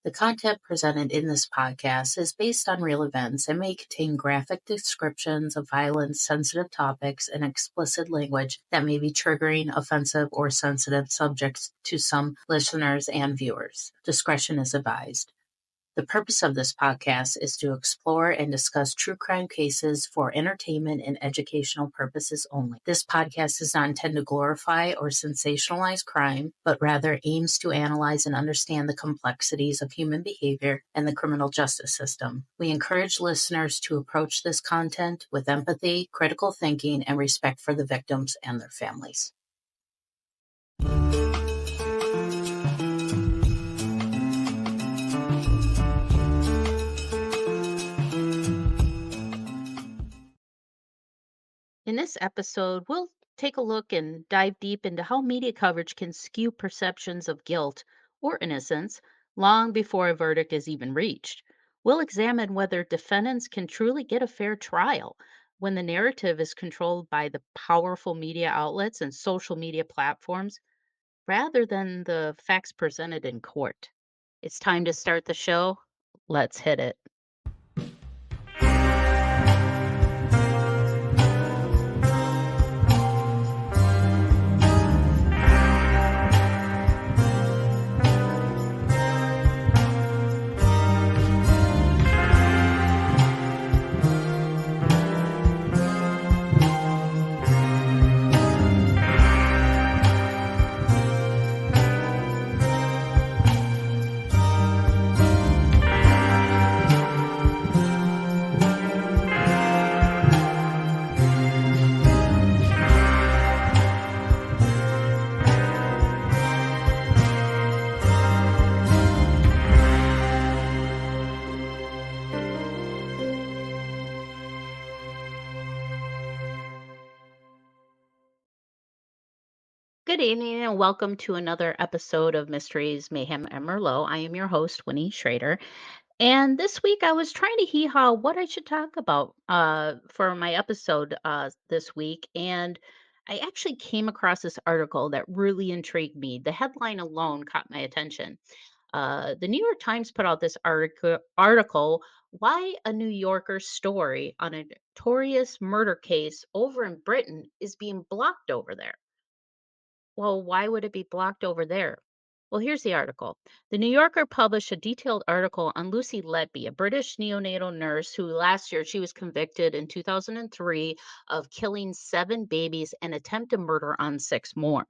The content presented in this podcast is based on real events and may contain graphic descriptions of violence, sensitive topics, and explicit language that may be triggering, offensive, or sensitive subjects to some listeners and viewers. Discretion is advised. The purpose of this podcast is to explore and discuss true crime cases for entertainment and educational purposes only. This podcast is not intended to glorify or sensationalize crime, but rather aims to analyze and understand the complexities of human behavior and the criminal justice system. We encourage listeners to approach this content with empathy, critical thinking, and respect for the victims and their families. In this episode, we'll take a look and dive deep into how media coverage can skew perceptions of guilt or innocence long before a verdict is even reached. We'll examine whether defendants can truly get a fair trial when the narrative is controlled by the powerful media outlets and social media platforms rather than the facts presented in court. It's time to start the show. Let's hit it. Good evening and welcome to another episode of Mysteries, Mayhem, and Merlot. I am your host, Winnie Schrader. And this week I was trying to hee-haw what I should talk about for my episode this week. And I actually came across this article that really intrigued me. The headline alone caught my attention. The New York Times put out this article, Why a New Yorker Story on a Notorious Murder Case Over in Britain is Being Blocked Over There. Well, why would it be blocked over there? Well, here's the article. The New Yorker published a detailed article on Lucy Letby, a British neonatal nurse who last year she was convicted in 2003 of killing 7 babies and attempted murder on 6 more.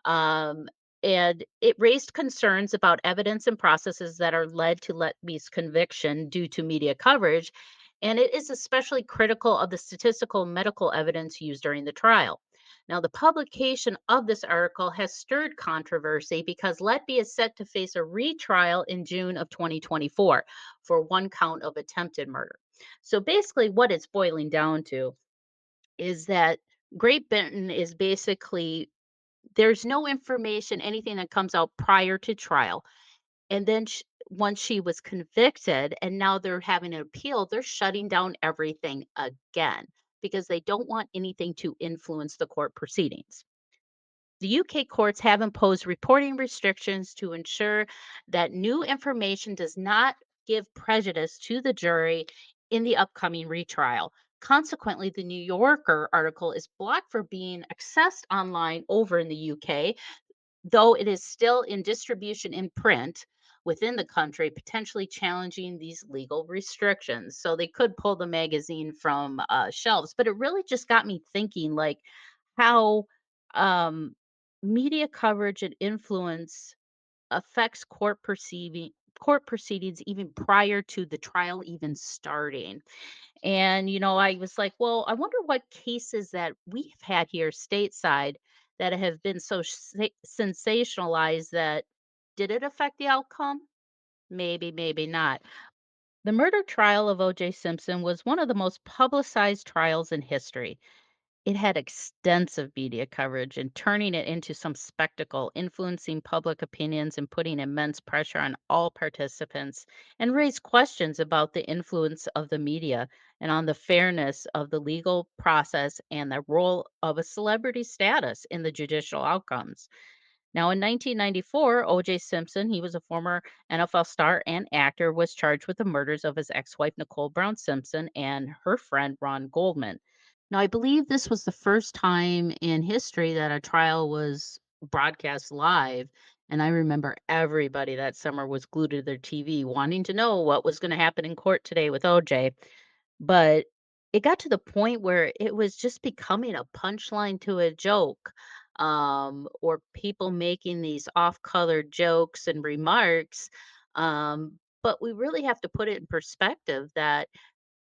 Um, and it raised concerns about evidence and processes that are led to Letby's conviction due to media coverage. And it is especially critical of the statistical and medical evidence used during the trial. Now, the publication of this article has stirred controversy because Letby is set to face a retrial in June of 2024 for 1 count of attempted murder. So basically, what it's boiling down to is that Great Britain is basically there's no information, anything that comes out prior to trial. And then once she was convicted and now they're having an appeal, they're shutting down everything again because they don't want anything to influence the court proceedings. The UK courts have imposed reporting restrictions to ensure that new information does not give prejudice to the jury in the upcoming retrial. Consequently, the New Yorker article is blocked for being accessed online over in the UK, though it is still in distribution in print within the country, potentially challenging these legal restrictions. So they could pull the magazine from shelves, but it really just got me thinking, like how um, media coverage and influence affects court proceedings even prior to the trial even starting. And, I was like, well, I wonder what cases that we've had here stateside that have been so sensationalized that did it affect the outcome? Maybe, maybe not. The murder trial of OJ Simpson was one of the most publicized trials in history. It had extensive media coverage and turning it into some spectacle, influencing public opinions and putting immense pressure on all participants, and raised questions about the influence of the media and on the fairness of the legal process and the role of a celebrity status in the judicial outcomes. Now, in 1994, OJ Simpson, he was a former NFL star and actor, was charged with the murders of his ex wife, Nicole Brown Simpson, and her friend, Ron Goldman. Now, I believe this was the first time in history that a trial was broadcast live. And I remember everybody that summer was glued to their TV wanting to know what was going to happen in court today with OJ. But it got to the point where it was just becoming a punchline to a joke, or people making these off-color jokes and remarks. But we really have to put it in perspective that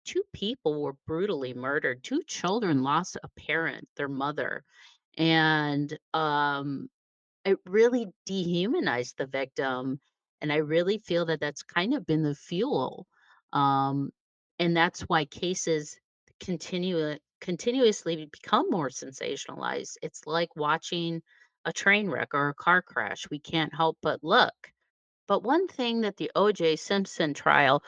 two people were brutally murdered. Two children lost a parent, their mother, and it really dehumanized the victim, and I really feel that that's kind of been the fuel, um, and that's why cases continuously become more sensationalized. It's like watching a train wreck or a car crash. We can't help but look. But one thing that the O.J. Simpson trial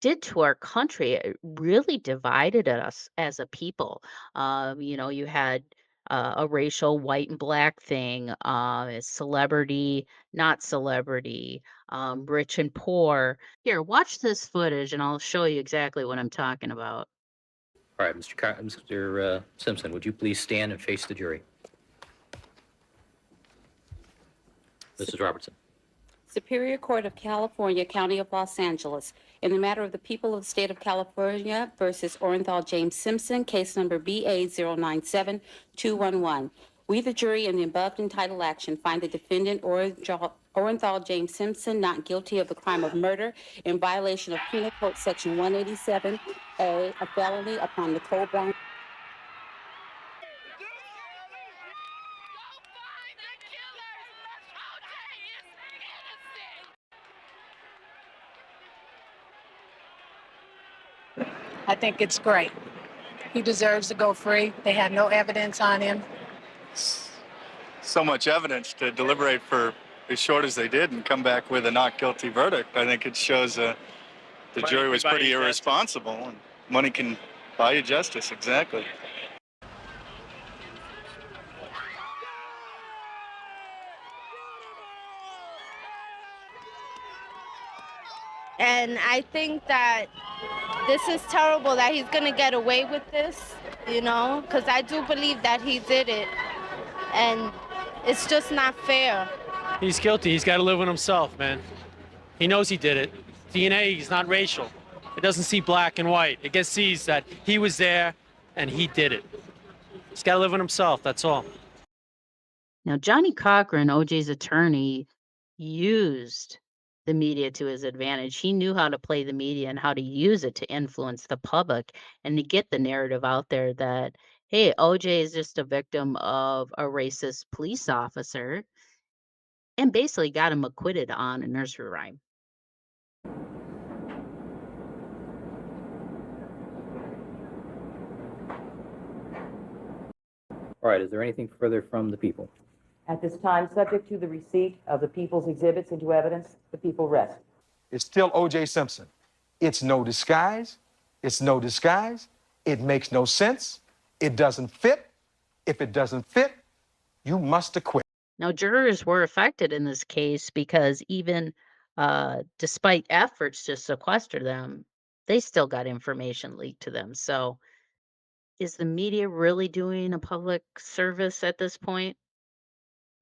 did to our country, it really divided us as a people. You had a racial white and black thing, celebrity, not celebrity, rich and poor. Here, watch this footage and I'll show you exactly what I'm talking about. All right, Mr. Simpson, would you please stand and face the jury? Mrs. Robertson. Superior Court of California, County of Los Angeles, in the matter of the people of the state of California versus Orenthal James Simpson, case number BA097211. We, the jury, in the above entitled action, find the defendant Orenthal James Simpson not guilty of the crime of murder in violation of Penal Code Section 187A, a felony upon Nicole Brown. I think it's great. He deserves to go free. They had no evidence on him. So much evidence to deliberate for as short as they did and come back with a not guilty verdict. I think it shows the jury was pretty irresponsible, and money can buy you justice. Exactly. And I think that this is terrible that he's going to get away with this, because I do believe that he did it. And it's just not fair. He's guilty. He's got to live with himself, man. He knows he did it. DNA is not racial. It doesn't see black and white. It just sees that he was there and he did it. He's got to live with himself. That's all. Now, Johnny Cochran, OJ's attorney, used the media to his advantage. He knew how to play the media and how to use it to influence the public and to get the narrative out there that, hey, OJ is just a victim of a racist police officer, and basically got him acquitted on a nursery rhyme. All right, is there anything further from the people? At this time, subject to the receipt of the people's exhibits into evidence, the people rest. It's still O.J. Simpson. It's no disguise. It's no disguise. It makes no sense. It doesn't fit. If it doesn't fit, you must acquit. Now, jurors were affected in this case because even despite efforts to sequester them, they still got information leaked to them. So is the media really doing a public service at this point?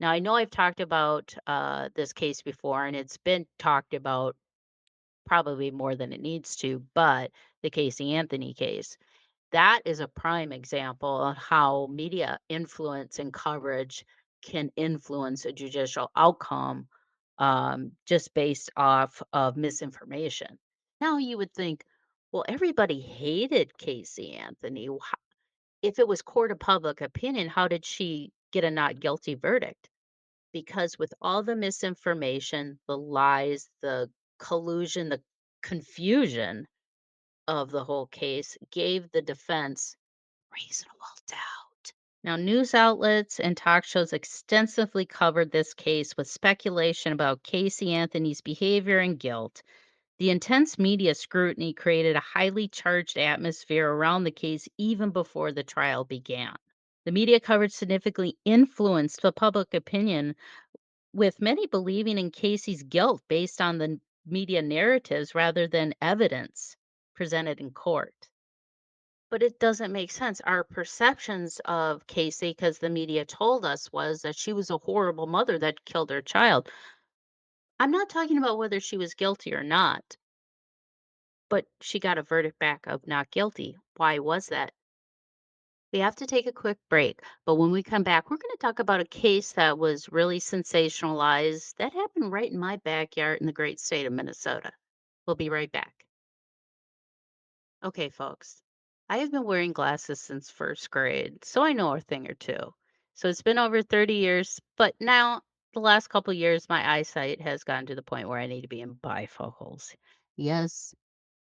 Now, I know I've talked about this case before, and it's been talked about probably more than it needs to, but the Casey Anthony case, that is a prime example of how media influence and coverage can influence a judicial outcome, just based off of misinformation. Now, you would think, well, everybody hated Casey Anthony. If it was court of public opinion, how did she get a not guilty verdict? Because with all the misinformation, the lies, the collusion, the confusion of the whole case gave the defense reasonable doubt. Now, news outlets and talk shows extensively covered this case with speculation about Casey Anthony's behavior and guilt. The intense media scrutiny created a highly charged atmosphere around the case even before the trial began. The media coverage significantly influenced the public opinion, with many believing in Casey's guilt based on the media narratives rather than evidence presented in court. But it doesn't make sense. Our perceptions of Casey, because the media told us, was that she was a horrible mother that killed her child. I'm not talking about whether she was guilty or not, but she got a verdict back of not guilty. Why was that? We have to take a quick break, but when we come back, we're going to talk about a case that was really sensationalized that happened right in my backyard in the great state of Minnesota. We'll be right back. Okay, folks, I have been wearing glasses since first grade, so I know a thing or two. So it's been over 30 years, but now the last couple years, my eyesight has gotten to the point where I need to be in bifocals. Yes,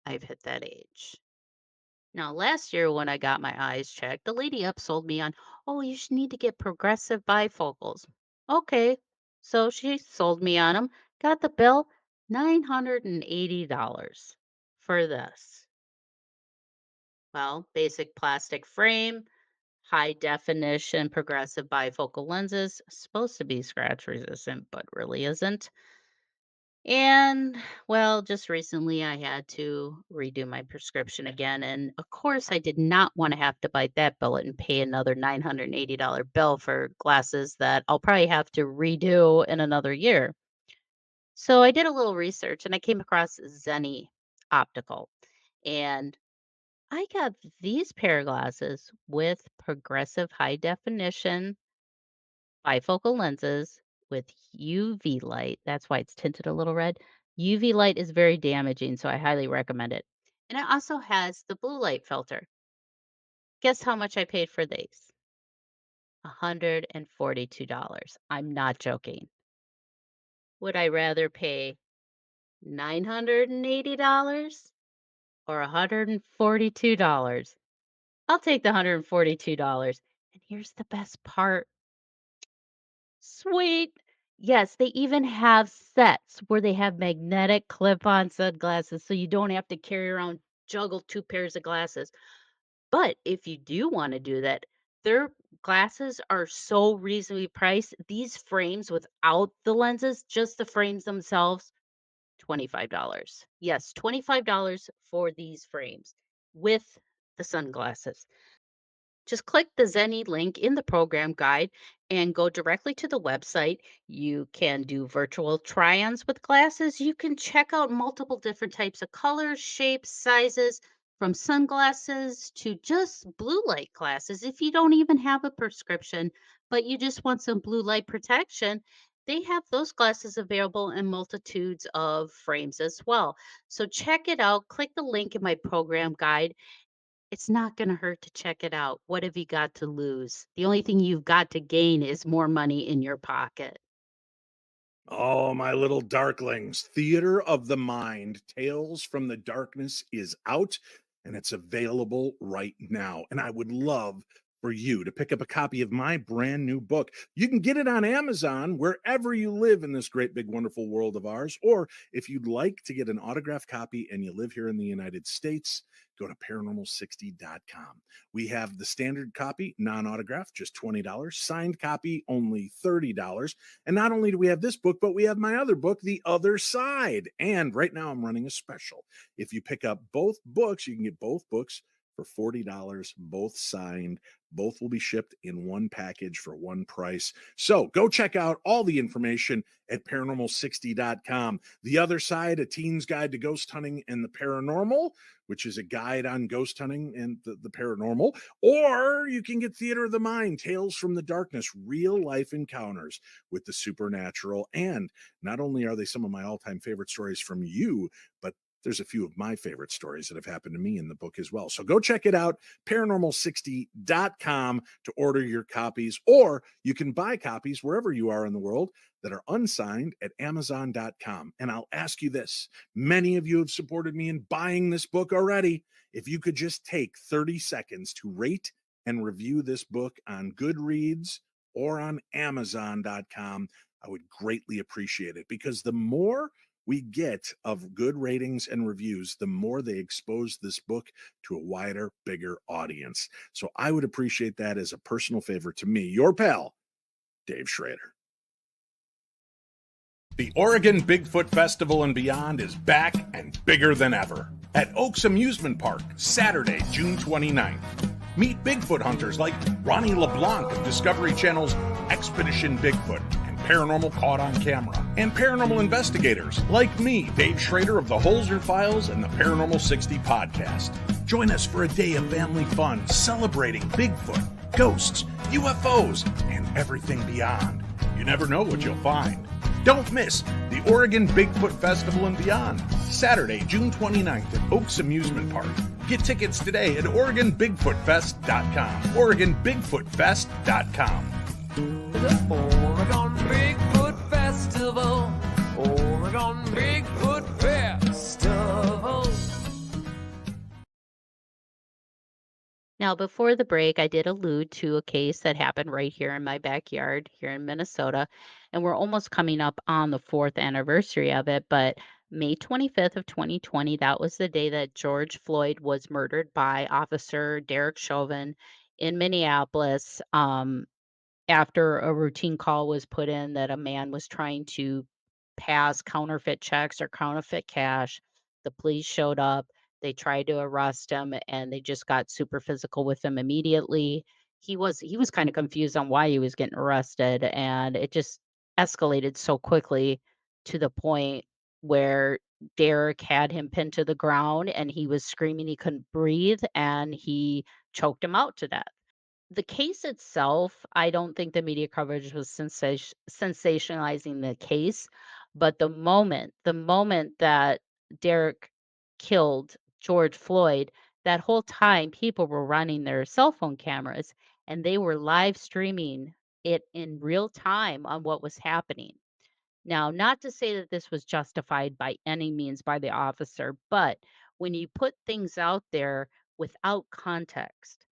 I've hit that age. Now, last year when I got my eyes checked, the lady upsold me on, oh, you should need to get progressive bifocals. Okay, so she sold me on them. Got the bill, $980 for this. Well, basic plastic frame, high definition progressive bifocal lenses, supposed to be scratch resistant, but really isn't. And well, just recently I had to redo my prescription again. And of course, I did not want to have to bite that bullet and pay another $980 bill for glasses that I'll probably have to redo in another year. So I did a little research and I came across Zenni Optical. And I got these pair of glasses with progressive high definition bifocal lenses with UV light. That's why it's tinted a little red. UV light is very damaging, so I highly recommend it. And it also has the blue light filter. Guess how much I paid for these? $142. I'm not joking. Would I rather pay $980 or $142? I'll take the $142. And here's the best part. Sweet. Yes, they even have sets where they have magnetic clip-on sunglasses so you don't have to carry around juggle 2 pairs of glasses. But if you do wanna do that, their glasses are so reasonably priced. These frames without the lenses, just the frames themselves, $25. Yes, $25 for these frames with the sunglasses. Just click the Zenni link in the program guide and go directly to the website. You can do virtual try-ons with glasses. You can check out multiple different types of colors, shapes, sizes, from sunglasses to just blue light glasses. If you don't even have a prescription, but you just want some blue light protection, they have those glasses available in multitudes of frames as well. So check it out. Click the link in my program guide. It's not gonna hurt to check it out. What have you got to lose? The only thing you've got to gain is more money in your pocket. Oh, my little darklings. Theater of the Mind, Tales from the Darkness is out and it's available right now. And I would love for you to pick up a copy of my brand new book. You can get it on Amazon wherever you live in this great, big, wonderful world of ours. Or if you'd like to get an autographed copy and you live here in the United States, go to paranormal60.com. We have the standard copy, non-autographed, just $20. Signed copy, only $30. And not only do we have this book, but we have my other book, The Other Side. And right now I'm running a special. If you pick up both books, you can get both books for $40, both signed. Both will be shipped in one package for one price. So go check out all the information at paranormal60.com. The Other Side, a teen's guide to ghost hunting and the paranormal, which is a guide on ghost hunting and the paranormal. Or you can get Theater of the Mind, Tales from the Darkness, real life encounters with the supernatural. And not only are they some of my all-time favorite stories from you, but there's a few of my favorite stories that have happened to me in the book as well. So go check it out, paranormal60.com, to order your copies, or you can buy copies wherever you are in the world that are unsigned at amazon.com. And I'll ask you this. Many of you have supported me in buying this book already. If you could just take 30 seconds to rate and review this book on Goodreads or on amazon.com, I would greatly appreciate it, because the more we get of good ratings and reviews, the more they expose this book to a wider, bigger audience. So I would appreciate that as a personal favor to me, your pal, Dave Schrader. The Oregon Bigfoot Festival and Beyond is back and bigger than ever at Oaks Amusement Park, Saturday, June 29th. Meet Bigfoot hunters like Ronnie LeBlanc of Discovery Channel's Expedition Bigfoot and Paranormal Caught on Camera, and paranormal investigators like me, Dave Schrader of the Holzer Files and the Paranormal 60 podcast. Join us for a day of family fun celebrating Bigfoot, ghosts, UFOs, and everything beyond. You never know what you'll find. Don't miss the Oregon Bigfoot Festival and Beyond, Saturday, June 29th at Oaks Amusement Park. Get tickets today at OregonBigfootFest.com. OregonBigfootFest.com. The Oregon Bigfoot Festival. Oregon Bigfoot Festival. Now, before the break, I did allude to a case that happened right here in my backyard here in Minnesota, and we're almost coming up on the 4th anniversary of it. But May 25th of 2020, that was the day that George Floyd was murdered by Officer Derek Chauvin in Minneapolis, after a routine call was put in that a man was trying to pass counterfeit checks or counterfeit cash. The police showed up. They tried to arrest him, and they just got super physical with him immediately. He was kind of confused on why he was getting arrested, and it just escalated so quickly to the point where Derek had him pinned to the ground, and he was screaming he couldn't breathe, and he choked him out to death. The case itself, I don't think the media coverage was sensationalizing the case, but the moment that Derek killed George Floyd, that whole time people were running their cell phone cameras and they were live streaming it in real time on what was happening. Now, not to say that this was justified by any means by the officer, but when you put things out there without context,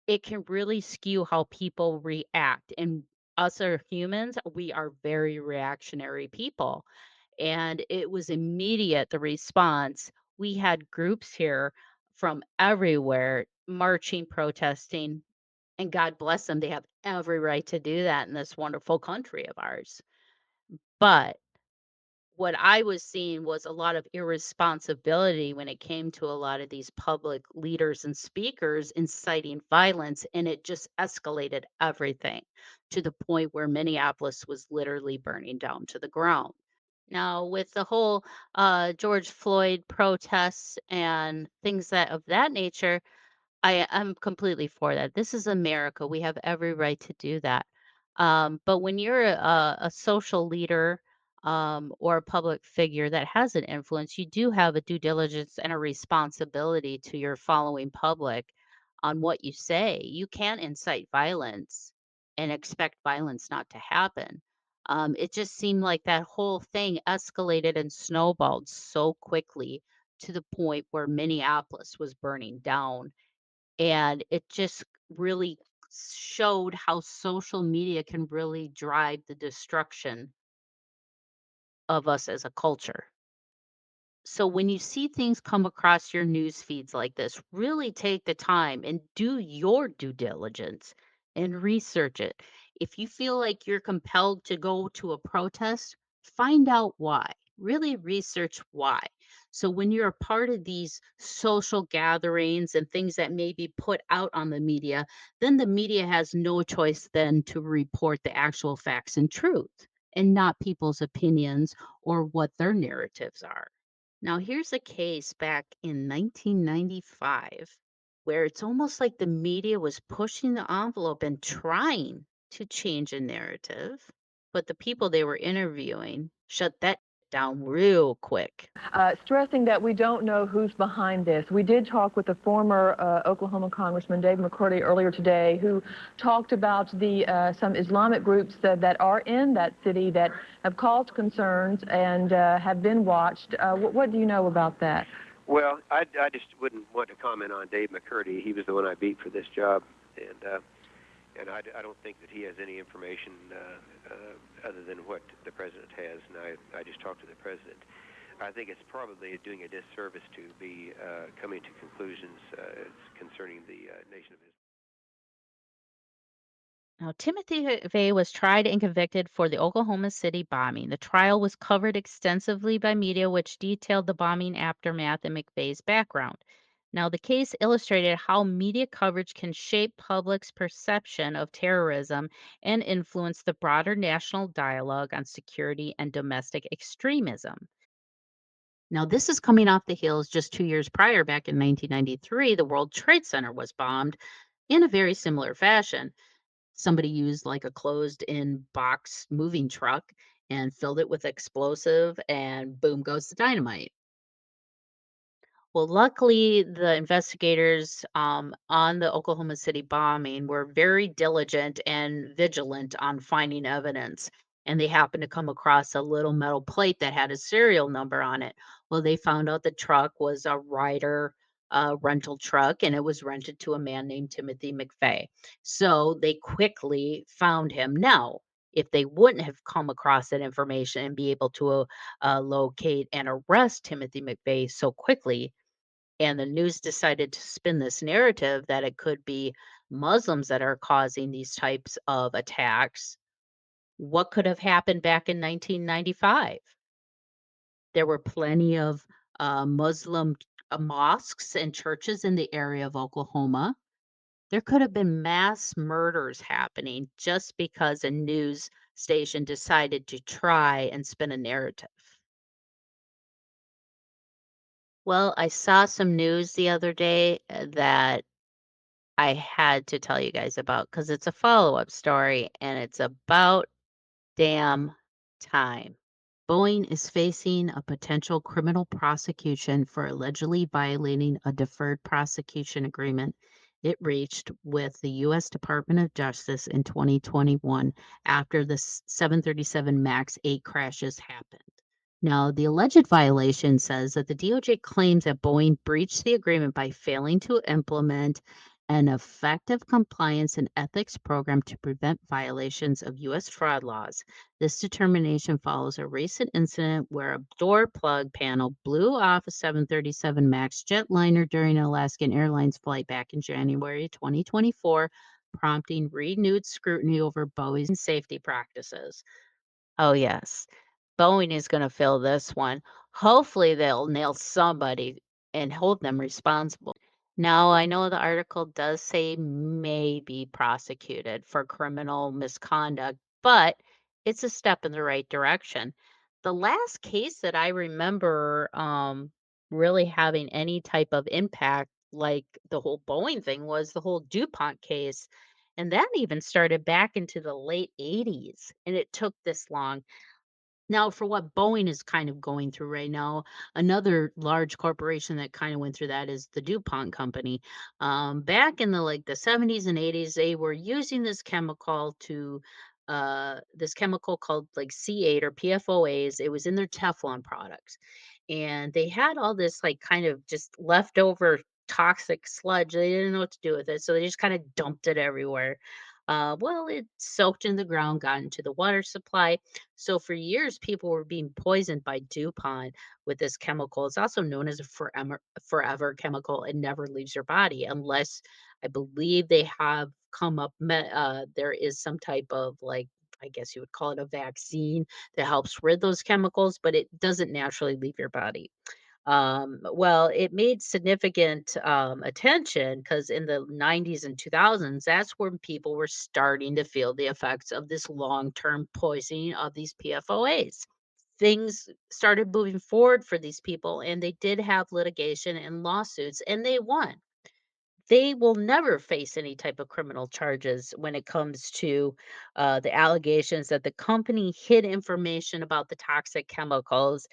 it can really skew how people react. And us are humans, we are very reactionary people. And it was immediate, the response. We had groups here from everywhere marching, protesting, and God bless them. They have every right to do that in this wonderful country of ours. But what I was seeing was a lot of irresponsibility when it came to a lot of these public leaders and speakers inciting violence, and it just escalated everything to the point where Minneapolis was literally burning down to the ground. Now, with the whole George Floyd protests and things that of that nature, I'm completely for that. This is America. We have every right to do that. But when you're a social leader, or a public figure that has an influence, you do have a due diligence and a responsibility to your following public on what you say. You can't incite violence and expect violence not to happen. It just seemed like that whole thing escalated and snowballed so quickly to the point where Minneapolis was burning down. And it just really showed how social media can really drive the destruction of us as a culture. So when you see things come across your news feeds like this, really take the time and do your due diligence and research it. If you feel like you're compelled to go to a protest, find out why. Really research why. So when you're a part of these social gatherings and things that may be put out on the media, then the media has no choice then to report the actual facts and truth and not people's opinions or what their narratives are. Now, here's a case back in 1995 where it's almost like the media was pushing the envelope and trying to change a narrative, but the people they were interviewing shut that down real quick. Stressing that we don't know who's behind this. We did talk with the former Oklahoma Congressman Dave McCurdy earlier today, who talked about the some Islamic groups that are in that city that have caused concerns and have been watched. What do you know about that? Well, I just wouldn't want to comment on Dave McCurdy. He was the one I beat for this job, and and I don't think that he has any information other than what the president has, and I just talked to the president. I think it's probably doing a disservice to be coming to conclusions concerning the Nation of Islam. Now, Timothy McVeigh was tried and convicted for the Oklahoma City bombing. The trial was covered extensively by media, which detailed the bombing aftermath and McVeigh's background. Now, the case illustrated how media coverage can shape public's perception of terrorism and influence the broader national dialogue on security and domestic extremism. Now, this is coming off the heels just 2 years prior, back in 1993, the World Trade Center was bombed in a very similar fashion. Somebody used like a closed in box moving truck and filled it with explosive, and boom goes the dynamite. Well, luckily, the investigators on the Oklahoma City bombing were very diligent and vigilant on finding evidence. And they happened to come across a little metal plate that had a serial number on it. Well, they found out the truck was a Ryder rental truck, and it was rented to a man named Timothy McVeigh. So they quickly found him. Now, if they wouldn't have come across that information and be able to locate and arrest Timothy McVeigh so quickly, and the news decided to spin this narrative that it could be Muslims that are causing these types of attacks, what could have happened back in 1995? There were plenty of Muslim mosques and churches in the area of Oklahoma. There could have been mass murders happening just because a news station decided to try and spin a narrative. Well, I saw some news the other day that I had to tell you guys about because it's a follow-up story and it's about damn time. Boeing is facing a potential criminal prosecution for allegedly violating a deferred prosecution agreement it reached with the U.S. Department of Justice in 2021 after the 737 MAX 8 crashes happened. Now, the alleged violation says that the DOJ claims that Boeing breached the agreement by failing to implement an effective compliance and ethics program to prevent violations of U.S. fraud laws. This determination follows a recent incident where a door plug panel blew off a 737 MAX jetliner during an Alaskan Airlines flight back in January 2024, prompting renewed scrutiny over Boeing's safety practices. Oh, yes. Boeing is gonna fill this one. Hopefully, they'll nail somebody and hold them responsible. Now, I know the article does say may be prosecuted for criminal misconduct, but it's a step in the right direction. The last case that I remember really having any type of impact, like the whole Boeing thing, was the whole DuPont case. And that even started back into the late 80s, and it took this long. Now, for what Boeing is kind of going through right now, another large corporation that kind of went through that is the DuPont company. Back in the 70s and 80s, they were using this chemical called like C8 or PFOAs. It was in their Teflon products, and they had all this like kind of just leftover toxic sludge. They didn't know what to do with it, so they just kind of dumped it everywhere. Well, it soaked in the ground, got into the water supply. So for years, people were being poisoned by DuPont with this chemical. It's also known as a forever chemical. It never leaves your body unless I believe they have come up. There is some type of like, I guess you would call it a vaccine that helps rid those chemicals, but it doesn't naturally leave your body. Well, it made significant attention because in the 90s and 2000s, that's when people were starting to feel the effects of this long term poisoning of these PFOAs. Things started moving forward for these people, and they did have litigation and lawsuits, and they won. They will never face any type of criminal charges when it comes to the allegations that the company hid information about the toxic chemicals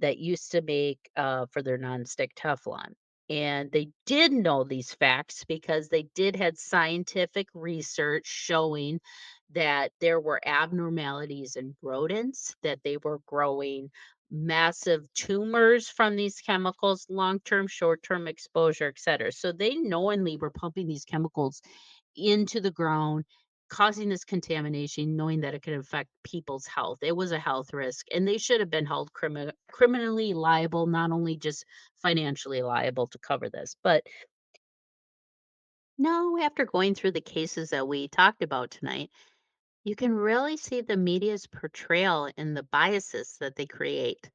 that used to make for their nonstick Teflon. And they did know these facts because they did had scientific research showing that there were abnormalities in rodents, that they were growing massive tumors from these chemicals, long-term, short-term exposure, et cetera. So they knowingly were pumping these chemicals into the ground causing this contamination, knowing that it could affect people's health. It was a health risk, and they should have been held criminally liable, not only just financially liable to cover this. But no, after going through the cases that we talked about tonight, you can really see the media's portrayal and the biases that they create.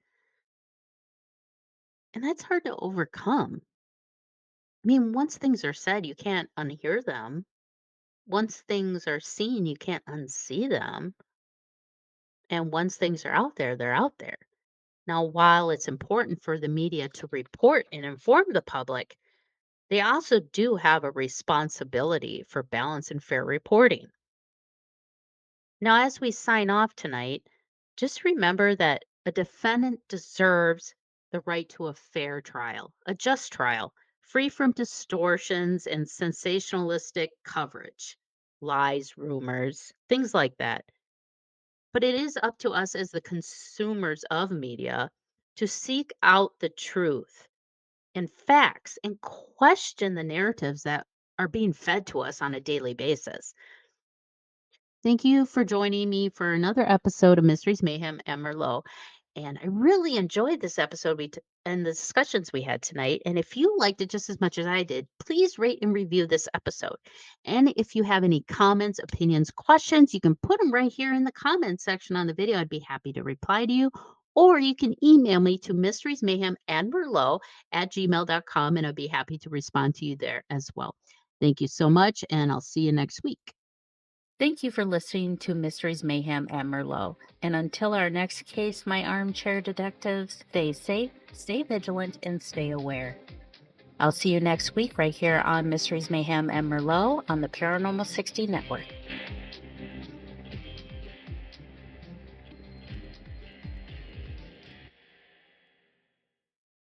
And that's hard to overcome. I mean, once things are said, you can't unhear them. Once things are seen, you can't unsee them. And once things are out there, they're out there. Now, while it's important for the media to report and inform the public, they also do have a responsibility for balance and fair reporting. Now, as we sign off tonight, just remember that a defendant deserves the right to a fair trial, a just trial, free from distortions and sensationalistic coverage, lies, rumors, things like that. But it is up to us as the consumers of media to seek out the truth and facts and question the narratives that are being fed to us on a daily basis. Thank you for joining me for another episode of Mysteries, Mayhem, and Merlot. And I really enjoyed this episode and the discussions we had tonight. And if you liked it just as much as I did, please rate and review this episode. And if you have any comments, opinions, questions, you can put them right here in the comments section on the video. I'd be happy to reply to you. Or you can email me to mysteriesmayhemandmerlot@gmail.com, and I'd be happy to respond to you there as well. Thank you so much, and I'll see you next week. Thank you for listening to Mysteries, Mayhem, and Merlot. And until our next case, my armchair detectives, stay safe, stay vigilant, and stay aware. I'll see you next week right here on Mysteries, Mayhem, and Merlot on the Paranormal 60 Network.